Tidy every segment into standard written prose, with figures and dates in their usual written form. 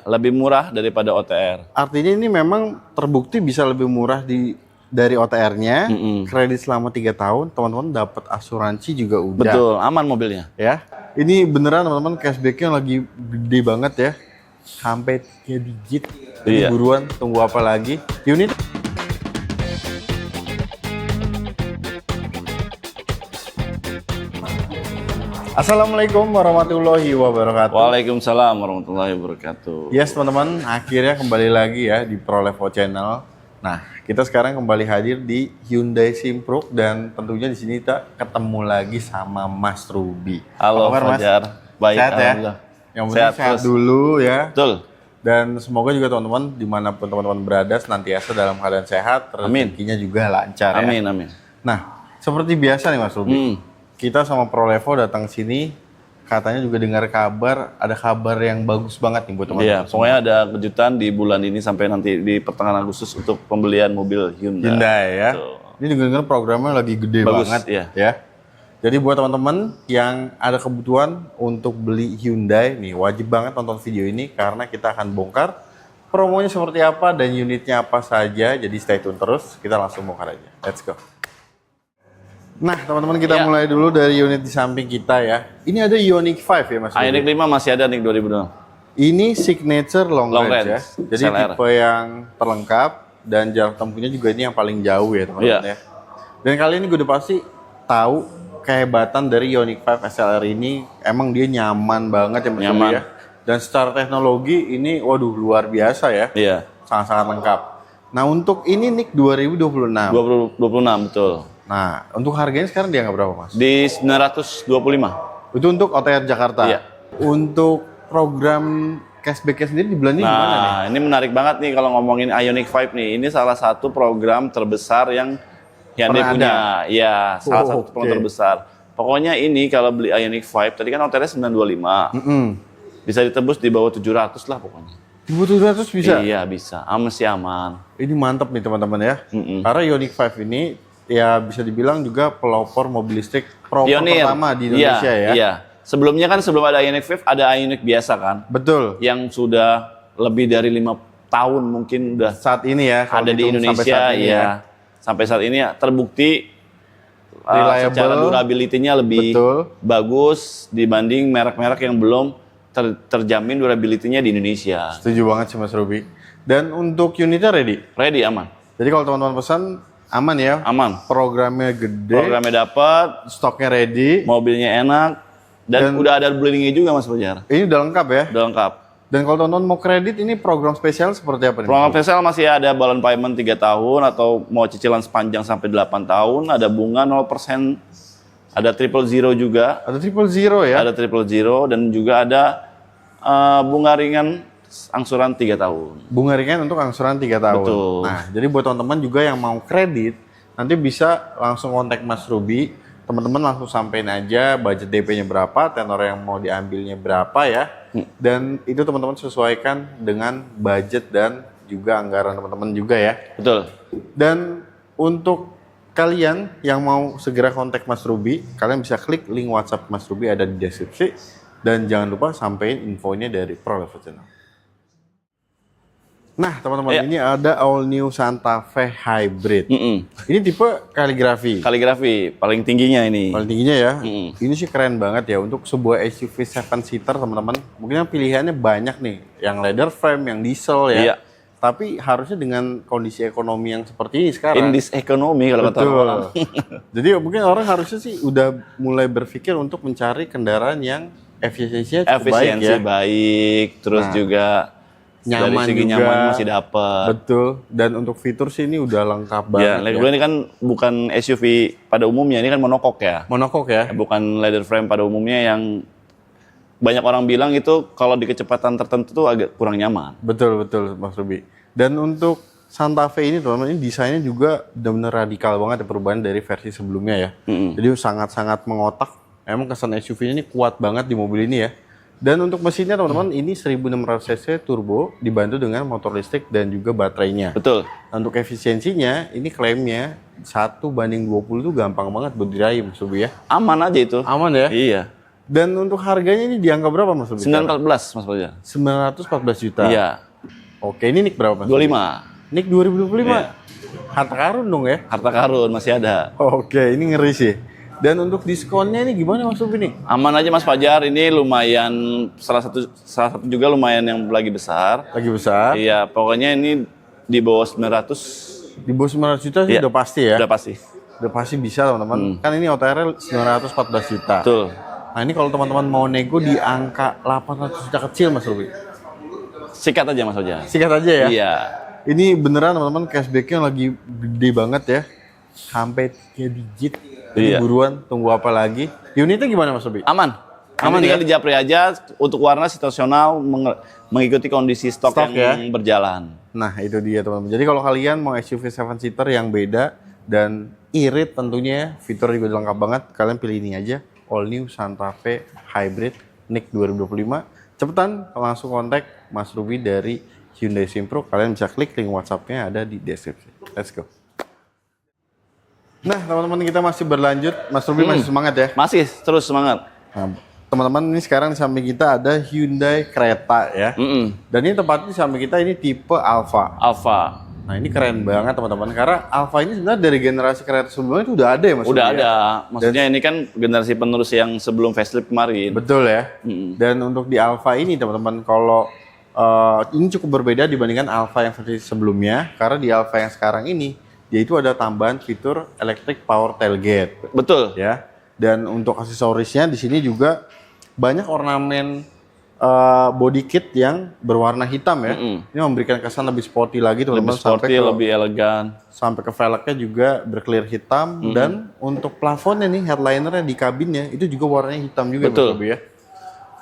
Lebih murah daripada OTR. Artinya ini memang terbukti bisa lebih murah dari OTR-nya. Kredit selama 3 tahun, teman-teman dapat asuransi juga udah. Betul, aman mobilnya. Ya. Ini beneran teman-teman cashback-nya lagi gede banget ya. Sampai 3 digit. Jadi Iya. buruan, tunggu apa lagi? Unit. Assalamualaikum warahmatullahi wabarakatuh. Waalaikumsalam warahmatullahi wabarakatuh. Yes teman-teman, akhirnya kembali lagi ya di ProLevo Channel. Nah, kita sekarang kembali hadir di Hyundai Simpruk dan tentunya di sini kita ketemu lagi sama Mas Ruby. Halo Apa kabar, Mas? Fajar. Baik, Sehat ya? alhamdulillah. Yang penting sehat terus. dulu ya. Betul. Dan semoga juga teman-teman dimanapun teman-teman berada senantiasa dalam keadaan sehat, Amin. rezekinya juga lancar ya. Amin, amin. Nah, seperti biasa nih Mas Ruby, kita sama ProLevo datang sini, katanya juga dengar kabar, ada kabar yang bagus banget nih buat Iya, teman-teman. pokoknya ada kejutan di bulan ini sampai nanti di pertengahan Agustus untuk pembelian mobil Hyundai. Hyundai ya. Betul. Ini dengar programnya lagi gede Bagus, banget iya. ya. Jadi buat teman-teman yang ada kebutuhan untuk beli Hyundai nih, wajib banget nonton video ini karena kita akan bongkar promonya seperti apa dan unitnya apa saja. Jadi stay tune terus, kita langsung bongkar aja. Let's go. Nah, teman-teman kita Iya. mulai dulu dari unit di samping kita ya. Ini ada Ioniq 5 ya Mas. Ioniq 5 masih ada nih 2006. Ini signature long range ya. range, Jadi SLR. tipe yang terlengkap dan jarak tempuhnya juga ini yang paling jauh ya teman-teman Iya. ya. Dan kali ini gue udah pasti tahu kehebatan dari Ioniq 5 SLR ini. Emang dia nyaman banget ya Mas Nyaman. Ruby ya. Dan secara teknologi ini waduh luar biasa ya. Iya. Sangat-sangat lengkap. Nah untuk ini NIK 2026. 26 betul. Nah untuk harganya sekarang dia nggak berapa Mas? Di 925. Itu untuk OTR Jakarta. Iya. Untuk program cashback-nya sendiri di bulan ini gimana nih? Nah, ini menarik banget nih kalau ngomongin Ioniq 5 nih. Ini salah satu program terbesar yang Hyundai Pernah punya. Ya, salah satu oke. program terbesar. Pokoknya ini kalau beli Ioniq 5, tadi kan OTR 925. Bisa ditebus di bawah 700 lah pokoknya. 1.700 bisa? Iya, bisa. Masih aman. Ini mantap nih teman-teman ya. Karena Ioniq 5 ini ya bisa dibilang juga pelopor mobil listrik Pionir. pertama di Indonesia ya. Iya. Sebelumnya kan sebelum ada Ioniq 5 ada Ioniq biasa kan. Betul. Yang sudah lebih dari 5 tahun mungkin udah Saat ini ya. kalau ada di dihitung sampai Indonesia, saat ini ya. Sampai saat ini ya terbukti Reliable. secara durability-nya lebih Betul. bagus dibanding merek-merek yang belum terjamin durability-nya di Indonesia. Setuju banget sih Mas Ruby. Dan untuk unitnya ready. Ready, aman. Jadi kalau teman-teman pesan aman ya. Aman. Programnya gede. Programnya dapat, Stoknya ready. mobilnya enak, dan udah ada blendingnya juga Mas Fajar. Ini udah lengkap ya. Udah lengkap. Dan kalau teman-teman mau kredit ini program spesial seperti apa nih? Program spesial masih ada balloon payment 3 tahun atau mau cicilan sepanjang sampai 8 tahun, ada bunga 0%, ada triple zero juga, Ada 000 ya. ada triple zero dan juga ada bunga ringan angsuran 3 tahun. Bunga ringan untuk angsuran 3 tahun. Betul. Nah, jadi buat teman-teman juga yang mau kredit, nanti bisa langsung kontak Mas Ruby. Teman-teman langsung sampein aja budget DP-nya berapa, tenor yang mau diambilnya berapa ya. Dan itu teman-teman sesuaikan dengan budget dan juga anggaran teman-teman juga ya. Betul. Dan untuk kalian yang mau segera kontak Mas Ruby, kalian bisa klik link WhatsApp Mas Ruby ada di deskripsi. Dan jangan lupa sampein infonya dari ProLevo Channel. Nah teman-teman, Iya. ini ada all new Santa Fe Hybrid. Ini tipe kaligrafi. Kaligrafi paling tingginya ini. Paling tingginya ya. Ini sih keren banget ya untuk sebuah SUV 7-seater teman-teman. Mungkin pilihannya banyak nih, yang leather frame, yang diesel ya. Iya. Tapi harusnya dengan kondisi ekonomi yang seperti ini sekarang. In this economy kalau kata Betul. orang. Jadi mungkin orang harusnya sih udah mulai berpikir untuk mencari kendaraan yang efisiensinya cukup Efisiensi baik ya. baik, terus juga Nyaman dari segi juga. nyaman masih dapat. Betul. Dan untuk fitur sih ini udah lengkap Ya, banget. ini kan bukan SUV pada umumnya, ini kan monokok ya. Monokok ya. Bukan leather frame pada umumnya yang banyak orang bilang itu kalau di kecepatan tertentu tuh agak kurang nyaman. Betul Mas Ruby. Dan untuk Santa Fe ini teman-teman, ini desainnya juga benar-benar radikal banget ya, perubahan dari versi sebelumnya ya. Jadi sangat-sangat mengotak. Emang kesan SUV-nya ini kuat banget di mobil ini ya. Dan untuk mesinnya teman-teman, ini 1600 cc turbo dibantu dengan motor listrik dan juga baterainya. Betul. Untuk efisiensinya, ini klaimnya 1:20 itu gampang banget buat diraih Mas Ruby ya. Aman aja itu. Aman ya. Iya. Dan untuk harganya ini di angka berapa Mas Ruby? 914 Mas Fajar. 914 juta. Iya. Oke, ini NIK berapa Mas? 25. NIK 2025. Iya. Harta karun dong ya? Harta karun masih ada. Oke, ini ngeri sih. Dan untuk diskonnya ini gimana Mas Ruby nih? Aman aja Mas Fajar, ini lumayan salah satu juga lumayan yang lagi besar. Lagi besar. Iya, pokoknya ini di bawah 900 Di bawah 900 juta sih Iya. udah pasti ya? udah pasti. Udah pasti bisa teman-teman. Kan ini OTR 914 juta. Betul. Nah ini kalau teman-teman mau nego di angka 800 juta kecil Mas Ruby. Sikat aja Mas Fajar. Sikat aja ya. Iya. Ini beneran teman-teman cashbacknya lagi gede banget ya. Sampai 3 digit. Jadi Iya. buruan, tunggu apa lagi. Unitnya gimana Mas Ruby? Aman. Aman Tinggal ya? di Japri aja, untuk warna situasional mengikuti kondisi stok Stok yang berjalan. Nah itu dia teman-teman. Jadi kalau kalian mau SUV 7-seater yang beda dan irit tentunya ya, fitur juga lengkap banget. Kalian pilih ini aja, All New Santa Fe Hybrid NIK 2025. Cepetan langsung kontak Mas Ruby dari Hyundai Simpro. Kalian bisa klik link WhatsApp-nya ada di deskripsi. Let's go. Nah teman-teman kita masih berlanjut. Mas Ruby masih semangat ya? Masih terus semangat. Nah, teman-teman ini sekarang di samping kita ada Hyundai Creta ya. Dan ini tepatnya di samping kita ini tipe Alfa. Alfa. Nah ini keren banget teman-teman karena Alfa ini sebenarnya dari generasi kereta sebelumnya itu udah ada ya Mas? Udah Ruby, ya? ada. Maksudnya ini kan generasi penerus yang sebelum facelift kemarin. Betul ya. Dan untuk di Alfa ini teman-teman kalau ini cukup berbeda dibandingkan Alfa yang versi sebelumnya karena di Alfa yang sekarang ini dia itu ada tambahan fitur electric power tailgate Betul. ya. Dan untuk aksesorisnya di sini juga banyak ornamen body kit yang berwarna hitam ya. Ini memberikan kesan lebih sporty lagi teman-teman. Lebih sporty, lebih elegan. Sampai ke velgnya juga berclear hitam. Dan untuk plafonnya nih, headlinernya di kabinnya itu juga warnanya hitam juga. Betul. Mas Ruby, ya.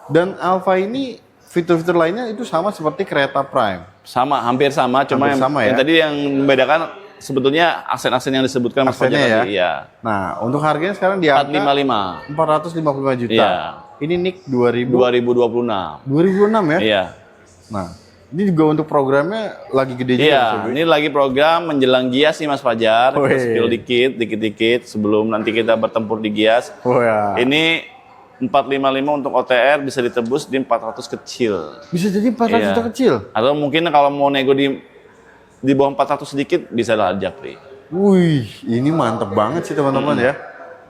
Dan Alfa ini fitur-fitur lainnya itu sama seperti Creta Prime. Sama, hampir sama. Cuma Hampir sama, yang ya? tadi yang membedakan sebetulnya aksen-aksen yang disebutkan Mas Aksennya Fajar ya? tadi. Iya. Nah, untuk harganya sekarang di angka 455. 455 juta. Iya. Ini NIK 2000 2026. 2006 ya? Iya. Nah, ini juga untuk programnya lagi gede juga. Mas Iya, Ruby. ini lagi program menjelang Gias nih Mas Fajar. Kita Wih. spill dikit-dikit sebelum nanti kita bertempur di Gias. Oh ya. Ini 455 untuk OTR bisa ditebus di 400 kecil. Bisa jadi 400 Iya. juta kecil. Atau mungkin kalau mau nego di bawah 400 sedikit bisa lah Japri. Wih, ini mantep banget sih teman-teman ya.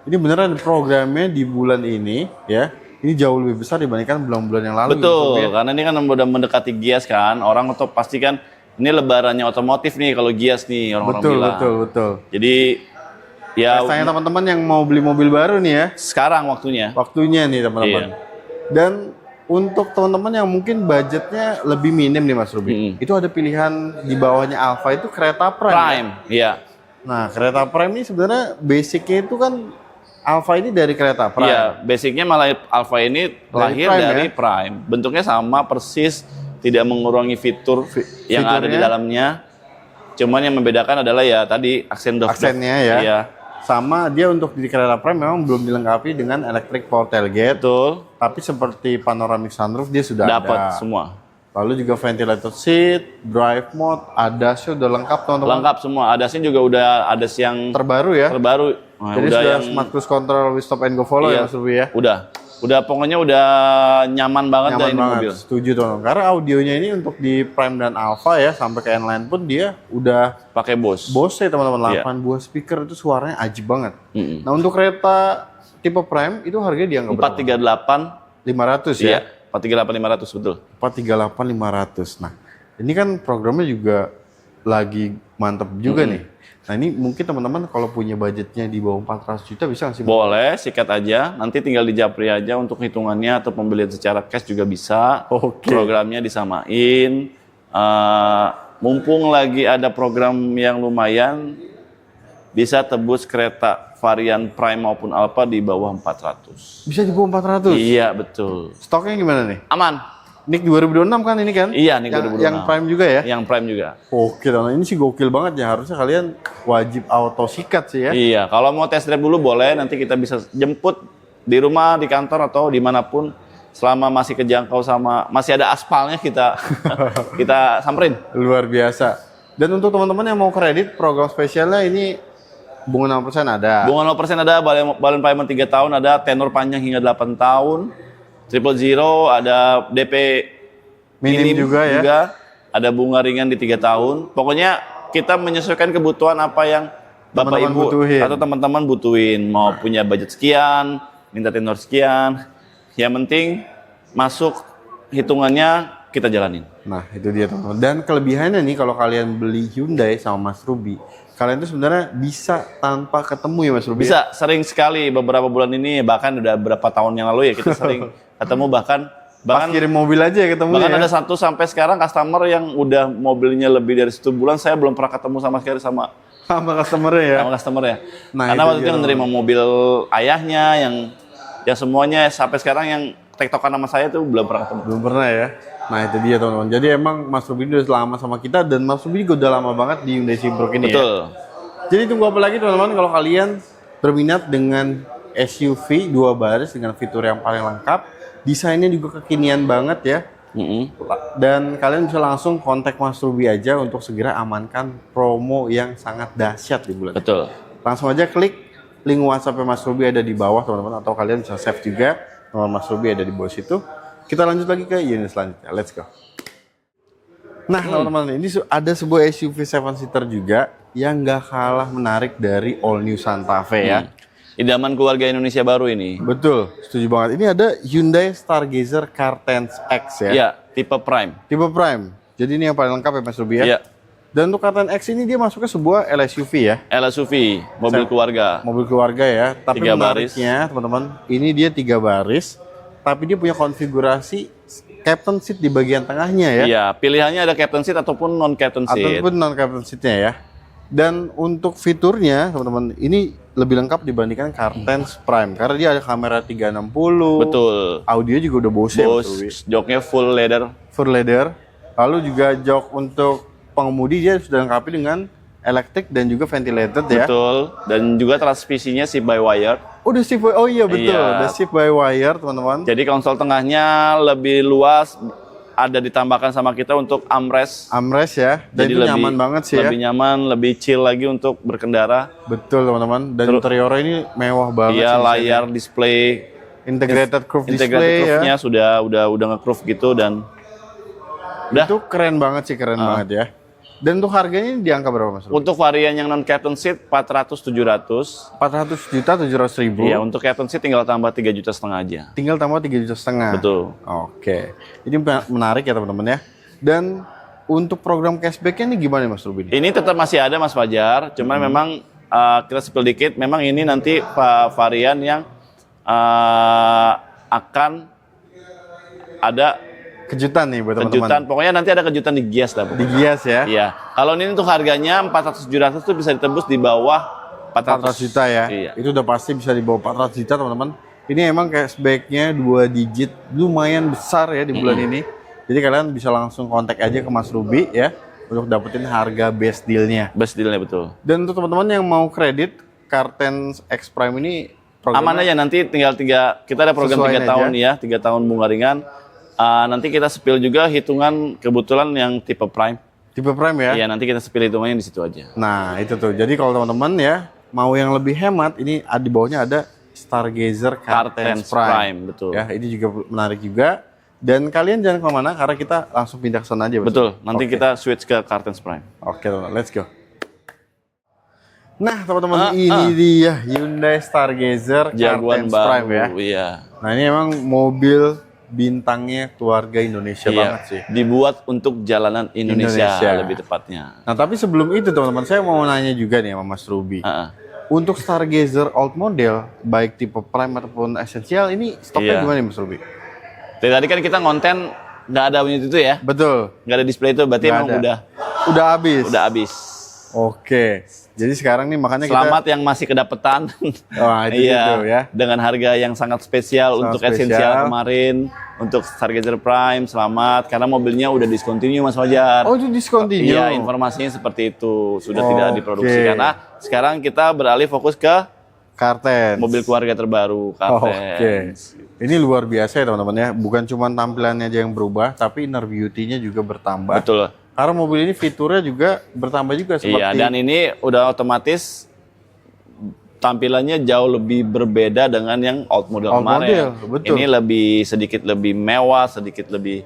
Ini beneran programnya di bulan ini ya. Ini jauh lebih besar dibandingkan bulan-bulan yang lalu. Betul, gitu, ya. karena ini kan udah mendekati Gias kan. Orang atau pasti kan ini lebarannya otomotif nih kalau Gias nih orang-orang Betul, bilang. betul. Jadi ya Pestanya teman-teman yang mau beli mobil baru nih ya. sekarang waktunya. Waktunya nih teman-teman. Iya. Dan untuk teman-teman yang mungkin budgetnya lebih minim nih Mas Ruby. Itu ada pilihan di bawahnya Alfa itu Creta Prime. ya? Prime, iya. Nah, Creta Prime ini sebenarnya basicnya itu kan Alfa ini dari Creta Prime. Iya, basicnya malah Alfa ini lahir Prime, dari ya? Prime. Bentuknya sama persis, tidak mengurangi fitur yang ada di fiturnya? dalamnya. Cuman yang membedakan adalah ya tadi aksen doff. Aksennya ya. Iya, Sama dia untuk di Creta Prime memang belum dilengkapi dengan electric power tailgate. betul. Tapi seperti panoramic sunroof dia sudah Dapat ada. semua. Lalu juga ventilator seat, drive mode, ADAS udah lengkap teman-teman. Lengkap semua. ADAS-nya juga udah ADAS yang Terbaru ya. terbaru. Nah, Jadi udah sudah yang smart cruise control with stop and go follow Iya. ya Mas Ruby ya. udah pokoknya udah nyaman banget dah Nyaman ini banget. mobil. Setuju teman-teman. Karena audionya ini untuk di Prime dan Alpha ya sampai ke N-Line pun dia udah Pakai Bose. Bose ya teman-teman. Iya. 8 buah speaker itu suaranya ajib banget. Nah untuk kereta tipe Prime itu harganya di angka berapa? 438 500 iya, ya. 438 500 betul. 438 500. Nah, ini kan programnya juga lagi mantep juga nih. Nah, ini mungkin teman-teman kalau punya budgetnya di bawah 400 juta bisa nggak sih? Boleh, sikat aja. Nanti tinggal di Japri aja untuk hitungannya atau pembelian secara cash juga bisa. Oke. Programnya disamain. Mumpung lagi ada program yang lumayan, bisa tebus kereta varian Prime maupun Alpha di bawah 400. Bisa di bawah 400? Iya, betul. Stoknya gimana nih? Aman. NIK 2026 kan ini kan? Iya, NIK Yang- 2026. Yang Prime juga ya? Yang Prime juga. Oke, nah ini sih gokil banget ya. Harusnya kalian wajib auto sikat sih ya. Iya, kalau mau test drive dulu boleh. Nanti kita bisa jemput di rumah, di kantor atau dimanapun. Selama masih kejangkau sama masih ada aspalnya kita kita samperin. Luar biasa. Dan untuk teman-teman yang mau kredit, program spesialnya ini Bunga 0% ada. Bunga 0% ada, balloon payment 3 tahun ada, tenor panjang hingga 8 tahun. Triple zero ada, DP Minim juga ya. Ada bunga ringan di 3 tahun. Pokoknya kita menyesuaikan kebutuhan apa yang Bapak Teman-teman Ibu butuhin. atau teman-teman butuhin. Mau punya budget sekian, minta tenor sekian. Yang penting masuk hitungannya kita jalanin. Nah, itu dia teman-teman. Dan kelebihannya nih kalau kalian beli Hyundai sama Mas Ruby, kalian tuh sebenarnya bisa tanpa ketemu ya Mas Ruby. Bisa, sering sekali beberapa bulan ini, bahkan udah beberapa tahun yang lalu ya kita sering ketemu, bahkan Pas kirim mobil aja ya ketemu bahkan ya. ada satu sampai sekarang customer yang udah mobilnya lebih dari 1 bulan, saya belum pernah ketemu sama sekali sama Sama customer-nya ya. customer ya. Nah, Karena itu waktu itu dia, menerima mobil ayahnya yang semuanya sampai sekarang yang tektokan sama saya tuh belum pernah ketemu. Belum pernah ya. Nah, itu dia teman-teman. Jadi emang Mas Ruby udah lama sama kita dan Mas Ruby juga udah lama banget di Hyundai Simpruk ini Betul. ya. Jadi tunggu apa lagi teman-teman kalau kalian berminat dengan SUV 2 baris dengan fitur yang paling lengkap, desainnya juga kekinian banget ya. Dan kalian bisa langsung kontak Mas Ruby aja untuk segera amankan promo yang sangat dahsyat di bulan ini. Betul. Langsung aja klik link WhatsApp Mas Ruby ada di bawah teman-teman, atau kalian bisa save juga nomor Mas Ruby ada di bawah situ. Kita lanjut lagi ke unit selanjutnya. Let's go. Nah, teman-teman, ini ada sebuah SUV 7-seater juga yang gak kalah menarik dari All New Santa Fe ya. Idaman keluarga Indonesia baru ini. Betul, setuju banget. Ini ada Hyundai Stargazer Car10 X ya. Ya, tipe Prime. Tipe Prime. Jadi ini yang paling lengkap ya Mas Ruby ya. Iya. Dan untuk Car10 X ini dia masuknya sebuah LSUV ya. LSUV, mobil keluarga. Mobil keluarga ya. Tapi 3 baris. menariknya teman-teman, ini dia 3 baris. Tapi dia punya konfigurasi captain seat di bagian tengahnya ya. Iya, pilihannya ada captain seat ataupun non captain seat. Ataupun non captain seatnya ya. Dan untuk fiturnya teman-teman, ini lebih lengkap dibandingkan Car10 Prime karena dia ada kamera 360. Betul. Audio juga udah Bose, ya, Mas Ruby. Joknya full leather. Full leather. Lalu juga jok untuk pengemudi dia sudah lengkapi dengan elektrik dan juga ventilated ya. Betul. Dan juga transmisinya shift by wire. Udah shift by, oh iya betul, Iya. udah shift by wire teman-teman. Jadi konsol tengahnya lebih luas, ada ditambahkan sama kita untuk armrest. Armrest ya, dan Jadi itu nyaman banget sih ya. Lebih nyaman, lebih chill lagi untuk berkendara. Betul teman-teman, dan interiornya ini mewah banget. Iya, sih layar display, integrated curve integrated display curve-nya ya. udah nge-curve gitu dan udah. Itu keren banget sih, keren banget ya. Dan untuk harganya ini di angka berapa Mas Ruby? Untuk varian yang non captain seat 400-700. 400.700.000. Iya, untuk captain seat tinggal tambah 3,5 juta aja. Tinggal tambah 3,5 juta. Betul. Oke. Ini menarik ya teman-teman ya. Dan untuk program cashback-nya ini gimana Mas Ruby? Ini tetap masih ada Mas Fajar, cuman memang kita spill dikit, memang ini nanti varian yang akan ada Kejutan nih buat teman-teman. kejutan. Pokoknya nanti ada kejutan di Gias dah. Di Gias ya. Iya. Kalau ini untuk harganya 400-700 itu bisa ditebus di bawah 400 juta ya. Iya. Itu udah pasti bisa di bawah 400 juta teman-teman. Ini emang cashback-nya 2 digit lumayan besar ya di bulan ini. Jadi kalian bisa langsung kontak aja ke Mas Ruby ya untuk dapetin harga best deal-nya. Best deal-nya betul. Dan untuk teman-teman yang mau kredit Car10 X Prime ini Aman aja, nanti tinggal kita ada program 3 Sesuaiin tahun aja. ya, 3 tahun bunga ringan. Nanti kita spill juga hitungan kebetulan yang tipe Prime. tipe Prime ya. Iya, nanti kita spill hitungannya di situ aja. Nah, itu tuh. Jadi kalau teman-teman ya mau yang lebih hemat, ini di bawahnya ada Stargazer Car10 Prime. Betul. Ya, ini juga menarik juga. Dan kalian jangan kemana karena kita langsung pindah ke sana aja. Betul. Nanti Oke. kita switch ke Car10 Prime. Oke, teman-teman, let's go. Nah, teman-teman, ini dia Hyundai Stargazer Jaguar Car10 baru. Prime ya. Iya. Nah, ini emang mobil bintangnya keluarga Indonesia Iya. banget sih. Dibuat untuk jalanan Indonesia. Lebih tepatnya. Nah, tapi sebelum itu teman-teman, saya mau nanya juga nih sama Mas Ruby. Untuk Stargazer old model, baik tipe Prime ataupun Essential, ini stoknya Iya. gimana nih Mas Ruby? Tadi kan kita konten nggak ada unit itu ya, Betul, nggak ada display itu, berarti Nggak emang ada. udah udah habis. habis. Oke, jadi sekarang nih makanya Selamat yang masih kedapetan. Wah, itu Iya, gitu ya. dengan harga yang sangat spesial Sangat untuk spesial. Essential kemarin, untuk Stargazer Prime, selamat karena mobilnya udah discontinue Mas Fajar. Oh, itu discontinue. Iya, informasinya seperti itu, sudah tidak Oke. diproduksi karena sekarang kita beralih fokus ke Car10. mobil keluarga terbaru, Car10. Oke. Ini luar biasa ya teman-teman ya. Bukan cuma tampilannya aja yang berubah, tapi inner beauty-nya juga bertambah. Betul. Karena mobil ini fiturnya juga bertambah juga seperti Iya, dan ini udah otomatis tampilannya jauh lebih berbeda dengan yang old model Old kemarin. model, betul. Ini sedikit lebih mewah,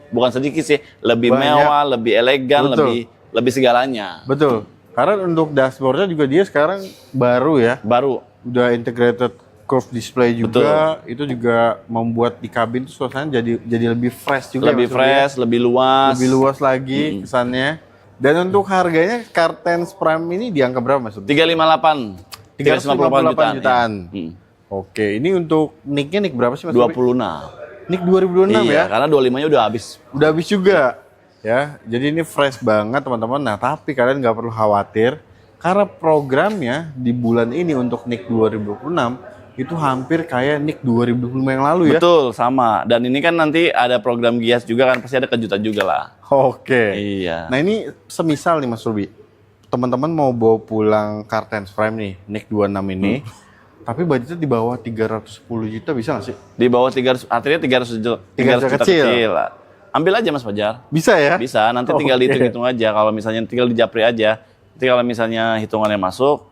bukan sedikit sih, lebih Banyak. mewah, lebih elegan, Betul. lebih segalanya. Betul. Karena untuk dashboardnya juga dia sekarang baru ya. Baru. Udah integrated curve display juga. Itu juga membuat di kabin tuh suasana jadi lebih fresh juga. Lebih Mas Ruby ya. fresh, lebih luas. Lebih luas lagi kesannya. Dan untuk harganya Cartens Prime ini di angka berapa Mas Ruby? 358. 358 jutaan. Ya. Oke, ini untuk nicknya nick berapa sih Mas Ruby? 26. Nick 2026 Iya, ya? karena 25-nya udah habis. Udah habis juga. Ya, jadi ini fresh banget teman-teman. Nah, tapi kalian nggak perlu khawatir karena programnya di bulan ini untuk NIK 2026 itu hampir kayak NIK 2025 yang lalu ya. Betul, sama. Dan ini kan nanti ada program Gias juga kan, pasti ada kejutan juga lah. Oke. Iya. Nah, ini semisal nih Mas Ruby, teman-teman mau bawa pulang Cartens Prime nih, NIK 26 ini, tapi budgetnya di bawah 310 juta bisa nggak sih? Di bawah 300, artinya 300 juta, 300 juta kecil. kecil lah. Ambil aja Mas Fajar. Bisa ya? Bisa, nanti tinggal Oke. dihitung-hitung aja. Kalau misalnya tinggal dijapri aja. Nanti kalau misalnya hitungannya masuk,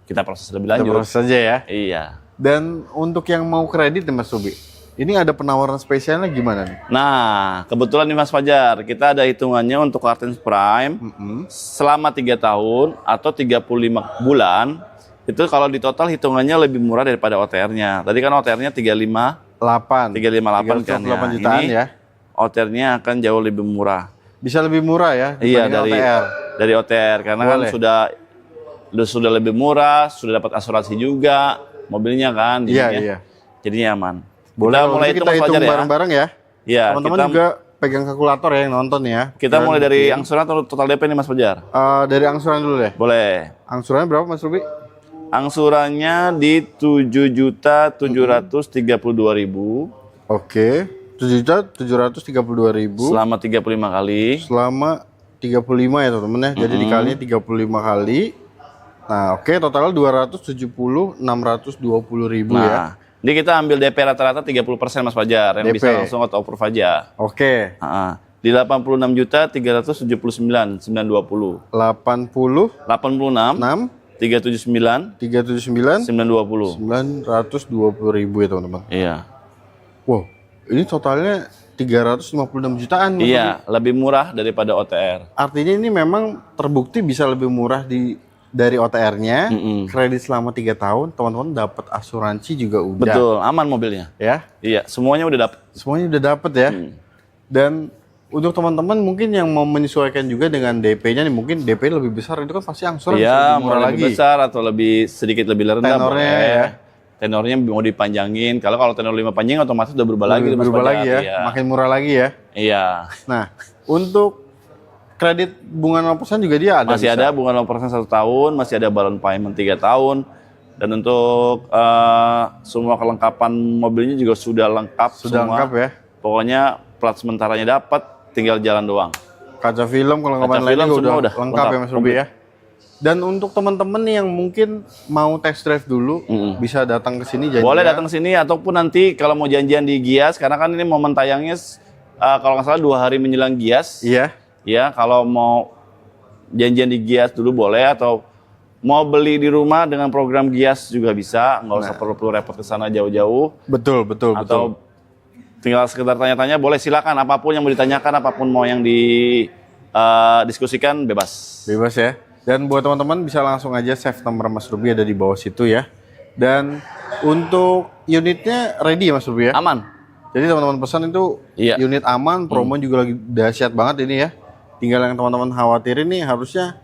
kita proses lebih Kita lanjut. proses aja ya. Iya. Dan untuk yang mau kredit nih Mas Ruby, ini ada penawaran spesialnya gimana nih? Nah, kebetulan nih Mas Fajar, kita ada hitungannya untuk Cartens Prime selama 3 tahun atau 35 bulan. Itu kalau di total hitungannya lebih murah daripada OTR-nya. Tadi kan OTR-nya 358 kan ya. jutaan Ini ya. OTR-nya akan jauh lebih murah. Bisa lebih murah ya Iya, dibandingkan dari OTR karena kan Boleh. sudah lebih murah, sudah dapat asuransi juga mobilnya kan. Iya, jadinya- iya. Jadinya aman. Boleh, Kita kalau mulai gitu itu kita Mas hitung Fajar ya. bareng-bareng ya. Iya, Teman-teman kita juga pegang kalkulator ya yang nonton ya. kita Dan mulai dari bikin, angsuran atau total DP nih Mas Fajar. dari angsuran dulu deh. Boleh. Angsurannya berapa Mas Ruby? Angsurannya di 7.732.000 Oke, 7.732.000 selama 35 kali. selama 35 ya teman-teman ya. Jadi dikalinya 35 kali. Nah, oke, totalnya 270.620.000 ya. Nah, ini kita ambil DP rata-rata 30% Mas Fajar yang DP. bisa langsung auto approve aja. Oke, Di 86.379.920. 86 86 379 379 920. 920.000 ya teman-teman. Iya. Wow, ini totalnya 356 jutaan. Mas Ruby. Iya, lebih murah daripada OTR. Artinya ini memang terbukti bisa lebih murah dari OTR-nya. Kredit selama 3 tahun, teman-teman dapat asuransi juga udah. Betul, aman mobilnya. Ya, Iya, semuanya udah dapet. semuanya udah dapet ya. Dan untuk teman-teman mungkin yang mau menyesuaikan juga dengan DP-nya nih, mungkin DP lebih besar itu kan pasti angsuran bisa Iya, lebih mau murah lebih lagi. besar atau sedikit lebih rendah Tenornya boleh. ya. Tenornya mau dipanjangin. Kalau tenor 5 panjang otomatis udah berubah lagi. Mas Berubah Fajar. lagi ya, Iya. makin murah lagi ya. Iya. Nah, untuk kredit bunga 0% juga dia ada. Masih bisa. ada bunga 0% 1 tahun, masih ada balloon payment 3 tahun. Dan untuk semua kelengkapan mobilnya juga sudah lengkap. Sudah semua. lengkap ya. Pokoknya plat sementaranya dapat, tinggal jalan doang. Kaca film, kelengkapan Kaca lainnya film juga semua udah lengkap ya Mas Ruby komplit. ya. Dan untuk teman-teman nih yang mungkin mau test drive dulu, bisa datang ke sini Boleh datang ke sini ataupun nanti kalau mau janjian di Gias, karena kan ini momen tayangnya kalau nggak salah 2 hari menjelang Gias. Iya. Ya, kalau mau janjian di Gias dulu boleh atau mau beli di rumah dengan program Gias juga bisa, nggak usah perlu repot ke sana jauh-jauh. Betul, betul, betul. Atau tinggal sekedar tanya-tanya, boleh silakan apapun yang mau ditanyakan, apapun mau yang didiskusikan bebas. Bebas ya. Dan buat teman-teman bisa langsung aja save nomor Mas Ruby ada di bawah situ ya. Dan untuk unitnya ready ya Mas Ruby ya. Aman. Jadi teman-teman pesan itu Iya. unit aman, promo juga lagi dahsyat banget ini ya. Tinggal yang teman-teman khawatirin nih harusnya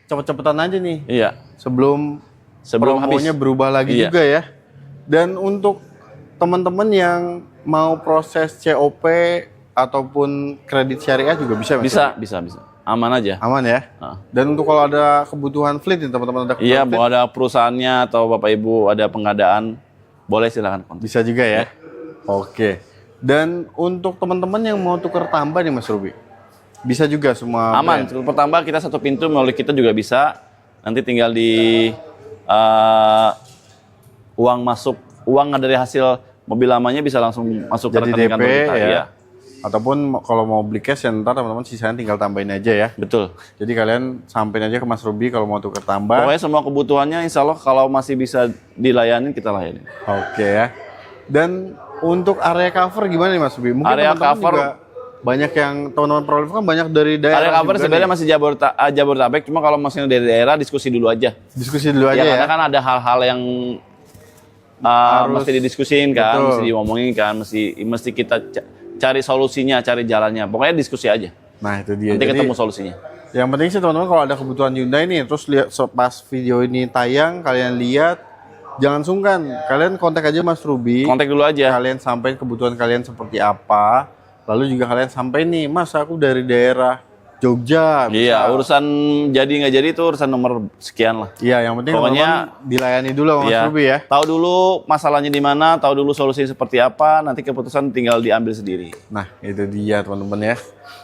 cepet-cepetan aja nih Iya. sebelum promonya habis. berubah lagi Iya. juga ya. Dan untuk teman-teman yang mau proses COP ataupun kredit syariah juga bisa Mas Ruby? Bisa. Aman aja. Aman ya. Ah. Dan untuk kalau ada kebutuhan fleet nih teman-teman ada Iya, kebutuhan mau ada perusahaannya atau Bapak Ibu ada pengadaan, boleh silakan kontak. bisa juga ya. Oke. Dan untuk teman-teman yang mau tukar tambah nih Mas Ruby, bisa juga semua. Aman. brand. Pertama kita satu pintu melalui kita juga bisa. Nanti tinggal di uang dari hasil mobil lamanya bisa langsung masuk ke Jadi rekening DP kantor kita. ya. Iya. Ataupun kalau mau beli cash ya ntar teman-teman sisanya tinggal tambahin aja ya. Betul. Jadi kalian sampein aja ke Mas Ruby kalau mau tukar tambah. Pokoknya semua kebutuhannya insya Allah kalau masih bisa dilayani, kita layani. Oke ya. Dan untuk area cover gimana nih Mas Ruby? Mungkin Area teman-teman cover juga banyak yang teman-teman Prolife kan banyak dari daerah. Area cover juga sebenarnya nih. masih Jabodetabek, cuma kalau masih dari daerah diskusi dulu aja. Diskusi dulu aja Ya, ya. karena kan ada hal-hal yang mesti didiskusin kan, betul. mesti diomongin kan, mesti kita cari solusinya, cari jalannya. Pokoknya diskusi aja. Nah itu dia. Nanti Jadi, ketemu solusinya. yang penting sih teman-teman kalau ada kebutuhan Hyundai nih, terus lihat pas video ini tayang, kalian lihat, jangan sungkan, kalian kontak aja Mas Ruby. Kontak dulu aja. Kalian sampaikan kebutuhan kalian seperti apa, lalu juga kalian sampaikan nih, Mas aku dari daerah Jogja. Iya, misal. urusan jadi nggak jadi itu urusan nomor sekian lah. Iya, yang penting Pokoknya, teman-teman dilayani dulu sama Mas Iya. Ruby ya. Tahu dulu masalahnya di mana, tahu dulu solusinya seperti apa, nanti keputusan tinggal diambil sendiri. Nah itu dia teman-teman ya.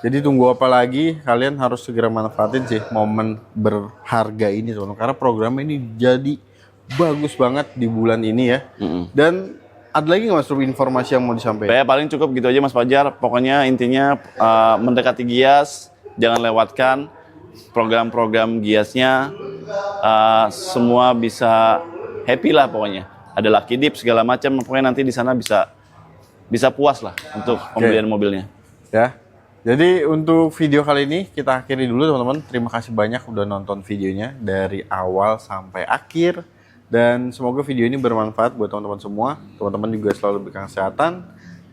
Jadi tunggu apa lagi, kalian harus segera manfaatin sih momen berharga ini teman-teman. Karena program ini jadi bagus banget di bulan ini ya. Dan ada lagi nggak Mas Ruby informasi yang mau disampaikan? Ya paling cukup gitu aja Mas Fajar. Pokoknya intinya mendekati Gias, jangan lewatkan program-program Giasnya. Semua bisa happy lah pokoknya. Ada lucky dip segala macam. Pokoknya nanti di sana bisa puas lah untuk pembelian mobilnya. Ya. Jadi untuk video kali ini kita akhiri dulu teman-teman. Terima kasih banyak udah nonton videonya dari awal sampai akhir. Dan semoga video ini bermanfaat buat teman-teman semua. Teman-teman juga selalu diberikan kesehatan,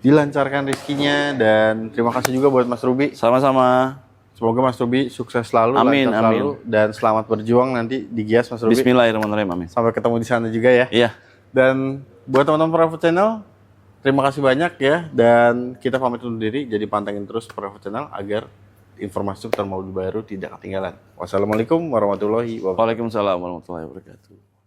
dilancarkan rezekinya, dan terima kasih juga buat Mas Ruby. Sama-sama. Semoga Mas Ruby sukses selalu, Amin, lancar selalu, dan selamat berjuang nanti di Gias Mas Ruby. Bismillahirrahmanirrahim. Amin. Sampai ketemu di sana juga ya. Iya. Dan buat teman-teman Private Channel, terima kasih banyak ya. Dan kita pamit undur diri, jadi pantengin terus Private Channel agar informasi seputar mobil baru tidak ketinggalan. Wassalamualaikum warahmatullahi wabarakatuh. Waalaikumsalam warahmatullahi wabarakatuh.